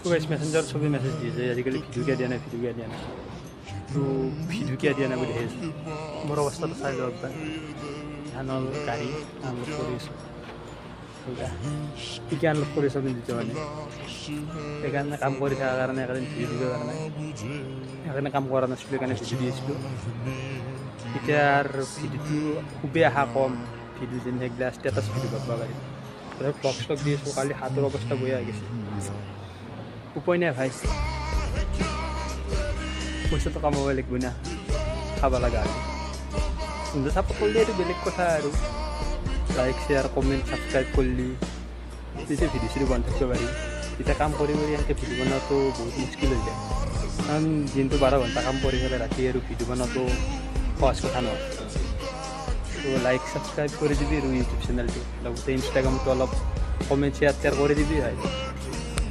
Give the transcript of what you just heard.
guys messenger सबै message दिएछ आजिकली video किया दिया নাই তো ভিডিও কিয়া দিয়া নাই বুলি হেজ মোৰ অৱস্থাটো চাই লওক বা ধানৰ গাড়ী আনলোড কৰিছোঁ কি আনলোড কৰিছোঁ আপুনি দিছে মানে সেইকাৰণে কাম কৰি থকাৰ কাৰণে একেদিন ভিডিঅ' দিবৰ কাৰণে সেইকাৰণে কাম কৰা নাছিলোঁ সেইকাৰণে ভিডিঅ' দি আছিলোঁ এতিয়া আৰু ভিডিঅ'টো খুবেই আশা কম ভিডিঅ' যেন সেইগিলা ষ্টেটাছ ভিডিঅ' পাব পাৰি তাৰপিছত ব্লগ শ্লগ দি আছোঁ কালি হাতৰ অৱস্থা বেয়া হৈ গৈছে উপায় নাই ভাই পইচাটো কামাব লাগিব না খাব লগা হয় কিন্তু চাপোৰ্ট কৰিলে এইটো বেলেগ কথা আৰু লাইক শ্বেয়াৰ কমেণ্ট ছাবস্ক্ৰাইব কৰিলি তেতিয়া ভিডিঅ' চিডিঅ' বনাই থাকিব পাৰি তেতিয়া কাম কৰি এনেকৈ ভিডিঅ' বনোৱাটো বহুত মুস্কিল হৈ যায় কাৰণ দিনটো 12 ঘণ্টা কাম কৰি পেলাই ৰাতি আৰু ভিডিঅ' বনোৱাটো সহজ কথা নহয় তো লাইক ছাবস্ক্ৰাইব কৰি দিবি আৰু ইউটিউব চেনেলটো লগতে ইনষ্টাগ্ৰামটো অলপ কমেণ্ট শ্বেয়াৰ কৰি দিবি ভাই